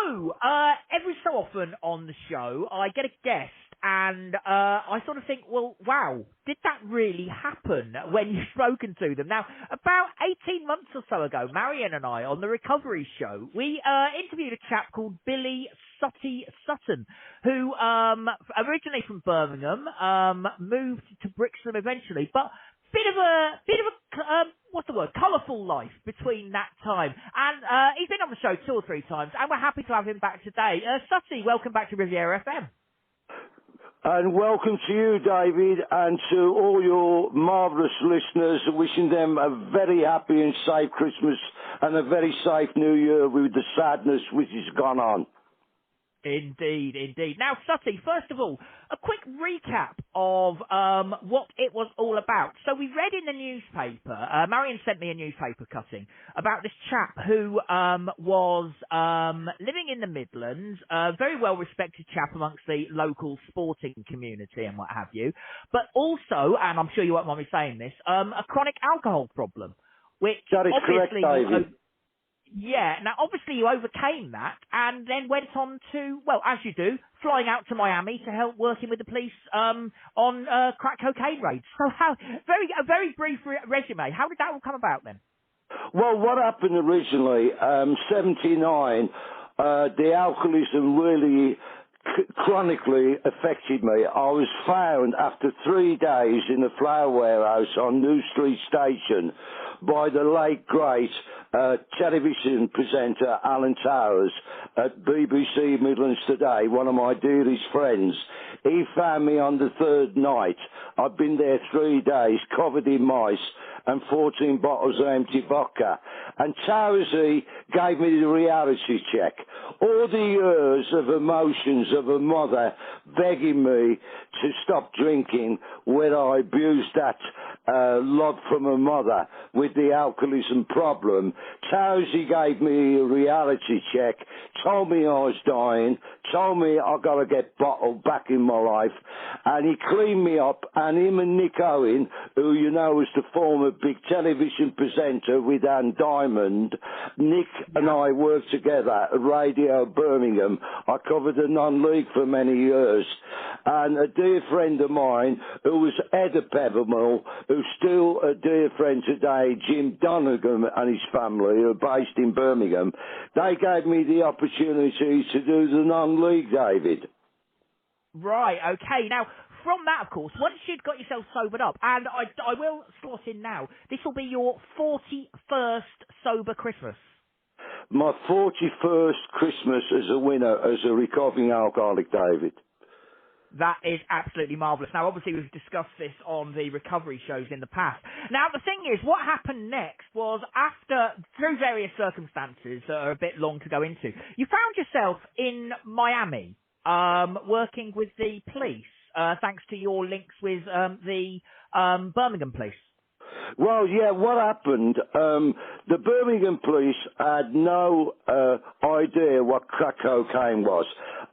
So, every so often on the show, I get a guest, and I sort of think, well, wow, did that really happen when you've spoken to them? Now, about 18 months or so ago, Marion and I, on the Recovery Show, we interviewed a chap called Billy Sutton, who originally from Birmingham, moved to Brixham eventually, but bit of a what's the word? Colourful life between that time. And he's been on the show 2 or 3 times, and we're happy to have him back today. Sutty, welcome back to Riviera FM. And welcome to you, David, and to all your marvellous listeners, wishing them a very happy and safe Christmas and a very safe New Year with the sadness which has gone on. Indeed, indeed. Now, Sutty, first of all, a quick recap of what it was all about. So we read in the newspaper, Marion sent me a newspaper cutting about this chap who was living in the Midlands, a very well-respected chap amongst the local sporting community and what have you, but also, and I'm sure you won't mind me saying this, a chronic alcohol problem, which that is correct, David. Yeah, now obviously you overcame that and then went on to, well, as you do, flying out to Miami to help working with the police on crack cocaine raids. So a very brief resume. How did that all come about then? Well, what happened originally, 79, the alcoholism really chronically affected me. I was found after 3 days in a flour warehouse on New Street Station by the late great television presenter Alan Towers at BBC Midlands Today, one of my dearest friends. He found me on the 3rd night. I'd been there 3 days, covered in mice and 14 bottles of empty vodka. And Towersy gave me the reality check. All the years of emotions of a mother begging me to stop drinking when I abused that love from a mother with the alcoholism problem. Towersy gave me a reality check, told me I was dying, told me I got to get bottled back in my life, and he cleaned me up. And him and Nick Owen, who you know was the former big television presenter with Ann Diamond, Nick and I worked together at Radio Birmingham. I covered the non-league for many years. And a dear friend of mine who was Ed of Pebblemill, who's still a dear friend today, Jim Donegan and his family, who are based in Birmingham, they gave me the opportunity to do the non-league, David. Right, okay. Now, from that, of course, once you'd got yourself sobered up, and I will slot in now, this will be your 41st sober Christmas. My 41st Christmas as a winner, as a recovering alcoholic, David. That is absolutely marvellous. Now, obviously, we've discussed this on the recovery shows in the past. Now, the thing is, what happened next was after, through various circumstances that are a bit long to go into, you found yourself in Miami, working with the police, thanks to your links with the Birmingham police. Well, yeah, what happened, the Birmingham police had no idea what crack cocaine was.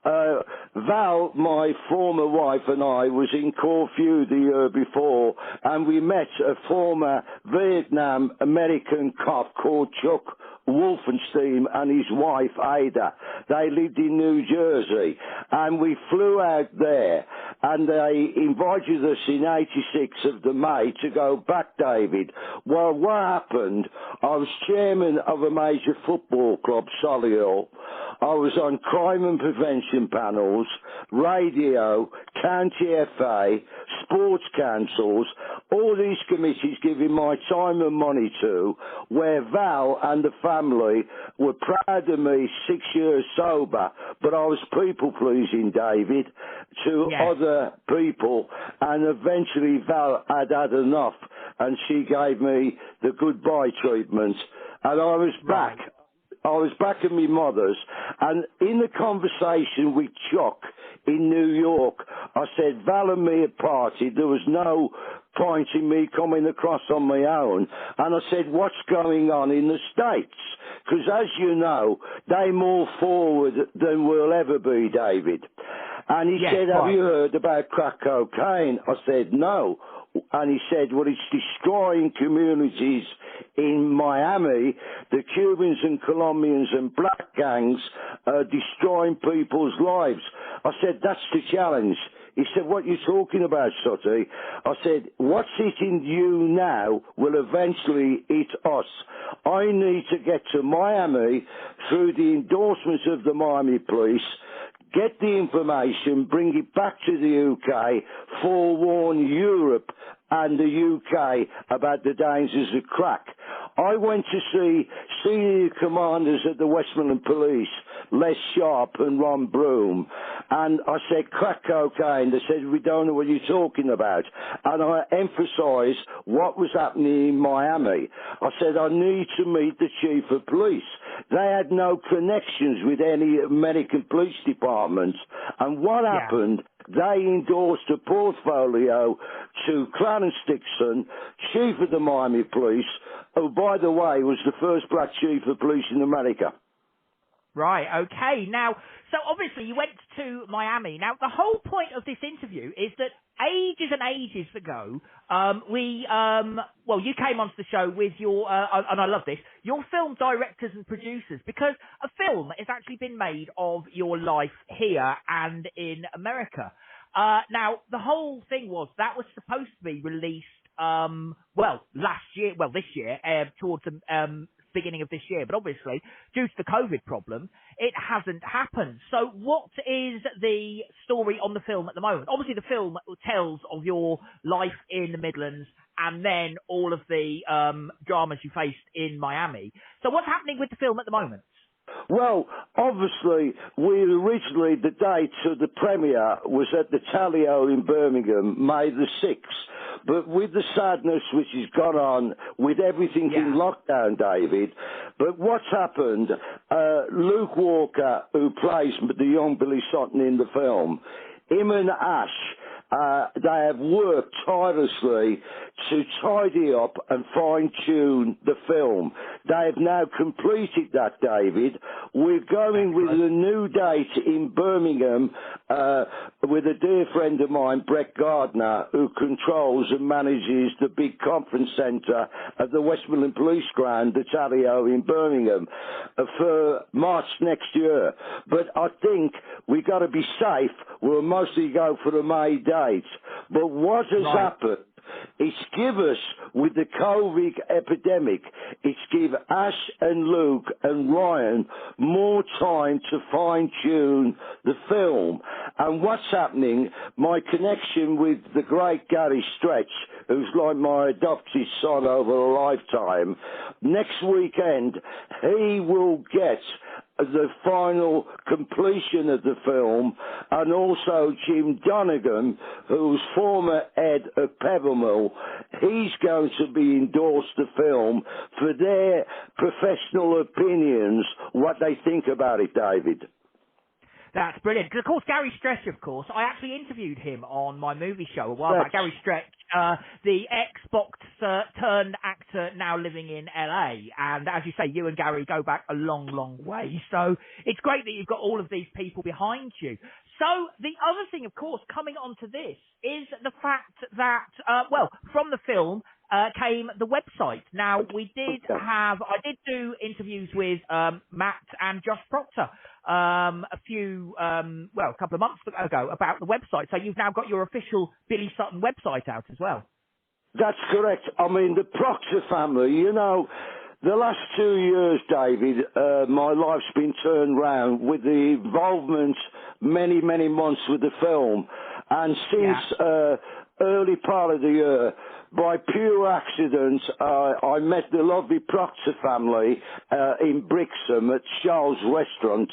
Val, my former wife, and I was in Corfu the year before, and we met a former Vietnam American cop called Chuck Wolfenstein and his wife Ada. They lived in New Jersey, and we flew out there, and they invited us in 86 of the May to go back, David. Well, what happened, I was chairman of a major football club, Solihull. I was on crime and prevention panels, radio, county FA, sports councils, all these committees giving my time and money to, where Val and the family were proud of me 6 years sober, but I was people-pleasing, David, to other people, and eventually Val had had enough, and she gave me the goodbye treatment, and I was back. I was back at my mother's, and in the conversation with Chuck in New York, I said, Val and me had partied, there was no point in me coming across on my own, and I said, what's going on in the States? Because as you know, they're more forward than we'll ever be, David. And he said, have you heard about crack cocaine? I said, no. And he said, well, it's destroying communities in Miami. The Cubans and Colombians and black gangs destroying people's lives. I said, that's the challenge. He said, what are you talking about, Sutty? I said, what's hitting you now will eventually hit us. I need to get to Miami through the endorsements of the Miami police, get the information, bring it back to the UK, forewarn Europe and the UK about the dangers of crack. I went to see senior commanders at the Westmoreland Police, Les Sharp and Ron Broom, and I said, crack cocaine. They said, we don't know what you're talking about. And I emphasised what was happening in Miami. I said, I need to meet the chief of police. They had no connections with any American police departments. And what happened, they endorsed a portfolio to Clarence Dixon, chief of the Miami Police, who, by the way, was the first black chief of police in America. Right, okay. Now, so obviously you went to Miami. Now, the whole point of this interview is that ages and ages ago, you came onto the show with your, and I love this, your film directors and producers, because a film has actually been made of your life here and in America. Now, the whole thing was that was supposed to be released, this year, towards the beginning of this year, but obviously, due to the COVID problem, it hasn't happened. So what is the story on the film at the moment? Obviously, the film tells of your life in the Midlands and then all of the dramas you faced in Miami. So what's happening with the film at the moment? Well, obviously, the date of the premiere was at the Talio in Birmingham, May the 6th. But with the sadness which has gone on with everything in lockdown, David, but what's happened, Luke Walker, who plays the young Billy Sutton in the film, him and Ash, they have worked tirelessly to tidy up and fine-tune the film. They have now completed that, David. We're going with a new date in Birmingham with a dear friend of mine, Brett Gardner, who controls and manages the big conference centre at the Westmoreland Police Ground, the Talio in Birmingham, for March next year. But I think we've got to be safe. We'll mostly go for a May date. But what has happened, it's give us, with the COVID epidemic, it's give Ash and Luke and Ryan more time to fine-tune the film. And what's happening, my connection with the great Gary Stretch, who's like my adopted son over a lifetime, next weekend he will get the final completion of the film, and also Jim Donegan, who's former head of Pebblemill, he's going to be endorsed the film for their professional opinions, what they think about it, David. That's brilliant. Because, of course, Gary Stretch, I actually interviewed him on my movie show a while back. Gary Stretch, the ex-box turned actor now living in LA. And as you say, you and Gary go back a long, long way. So it's great that you've got all of these people behind you. So the other thing, of course, coming onto this is the fact that, from the film, came the website. Now, I did do interviews with Matt and Josh Proctor a couple of months ago about the website. So you've now got your official Billy Sutton website out as well. That's correct. I mean, the Proctor family, the last 2 years, David, my life's been turned round with the involvement many, many months with the film. And since early part of the year, by pure accident, I met the lovely Proctor family in Brixham at Charles' Restaurant,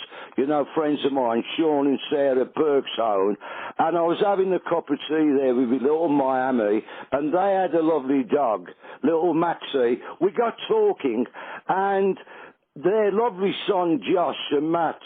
friends of mine, Sean and Sarah Bergshone, and I was having a cup of tea there with little Miami, and they had a lovely dog, little Maxie. We got talking, and their lovely son Josh and Matt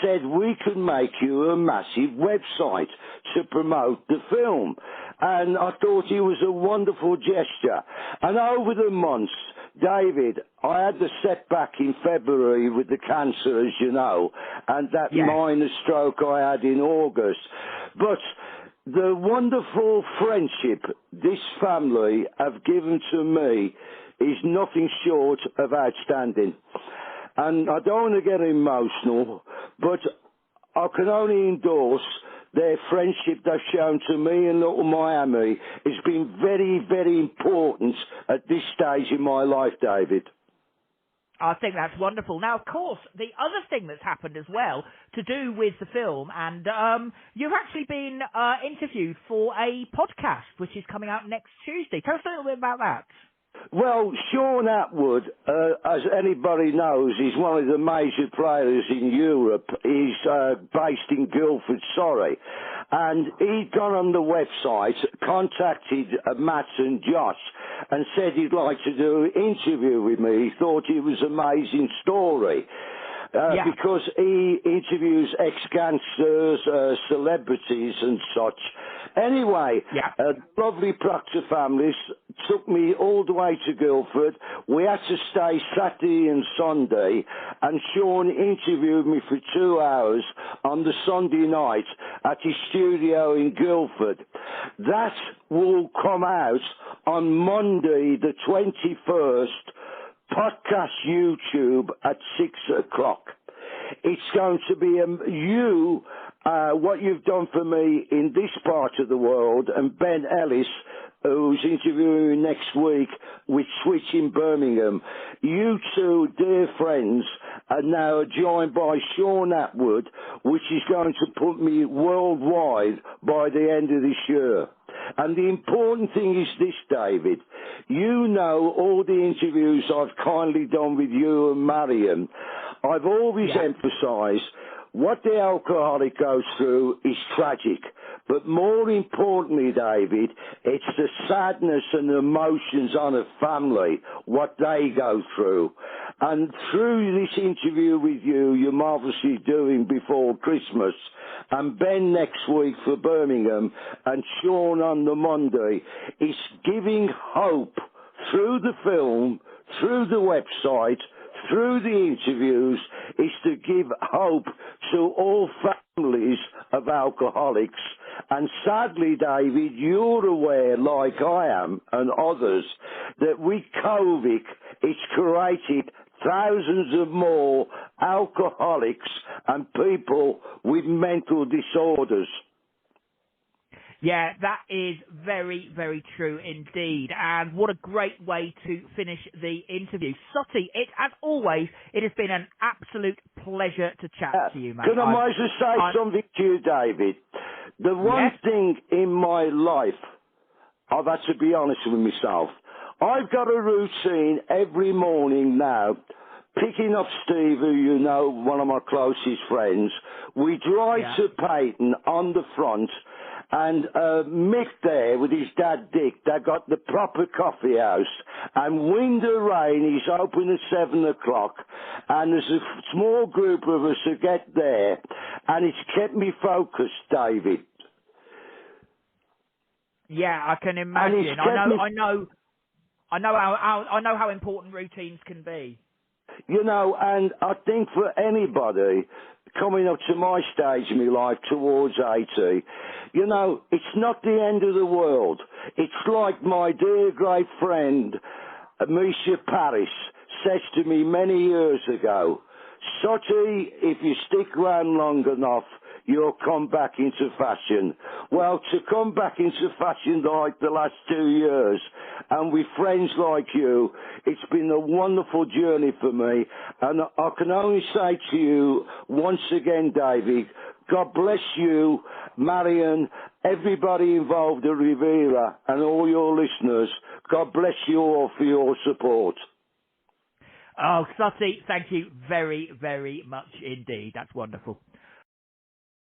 said we could make you a massive website to promote the film. And I thought it was a wonderful gesture. And over the months, David, I had the setback in February with the cancer, as you know, and that minor stroke I had in August. But the wonderful friendship this family have given to me is nothing short of outstanding. And I don't want to get emotional, but I can only endorse their friendship they've shown to me and Little Miami. It's been very, very important at this stage in my life, David. I think that's wonderful. Now, of course, the other thing that's happened as well to do with the film, and you've actually been interviewed for a podcast, which is coming out next Tuesday. Tell us a little bit about that. Well, Sean Atwood, as anybody knows, is one of the major players in Europe. He's based in Guildford, Surrey. And he'd gone on the website, contacted Matt and Josh, and said he'd like to do an interview with me. He thought it was an amazing story. Because he interviews ex-gangsters, celebrities and such. Anyway, lovely Proctor families took me all the way to Guildford. We had to stay Saturday and Sunday, and Sean interviewed me for 2 hours on the Sunday night at his studio in Guildford. That will come out on Monday the 21st, podcast YouTube at 6 o'clock. It's going to be what you've done for me in this part of the world, and Ben Ellis, who's interviewing me next week with Switch in Birmingham. You two, dear friends, are now joined by Sean Atwood, which is going to put me worldwide by the end of this year. And the important thing is this, David. You know all the interviews I've kindly done with you and Marion. I've always emphasised what the alcoholic goes through is tragic. But more importantly, David, it's the sadness and emotions on a family, what they go through. And through this interview with you, you're marvellously doing before Christmas, and Ben next week for Birmingham, and Sean on the Monday, is giving hope through the film, through the website, through the interviews, is to give hope to all families of alcoholics. And sadly, David, you're aware, like I am, and others, that with COVID, it's created thousands of more alcoholics and people with mental disorders. Yeah, that is very, very true indeed. And what a great way to finish the interview. Sutty, as always, it has been an absolute pleasure to chat to you, mate. Can I might just say something to you, David? The one thing in my life, I've had to be honest with myself, I've got a routine every morning now, picking up Steve, who you know, one of my closest friends. We drive to Peyton on the front, and Mick there with his dad Dick, they got the proper coffee house, and wind or rain, he's open at 7 o'clock, and there's a small group of us who get there, and it's kept me focused, David. Yeah, I can imagine. I know how important routines can be. You know, and I think for anybody coming up to my stage in my life towards 80, you know, it's not the end of the world. It's like my dear great friend, Misha Paris, says to me many years ago, Sutty, if you stick around long enough, you'll come back into fashion. Well, to come back into fashion like the last 2 years, and with friends like you, it's been a wonderful journey for me. And I can only say to you, once again, David, God bless you, Marion, everybody involved at Riviera, and all your listeners. God bless you all for your support. Oh, Sutty, thank you very, very much indeed. That's wonderful.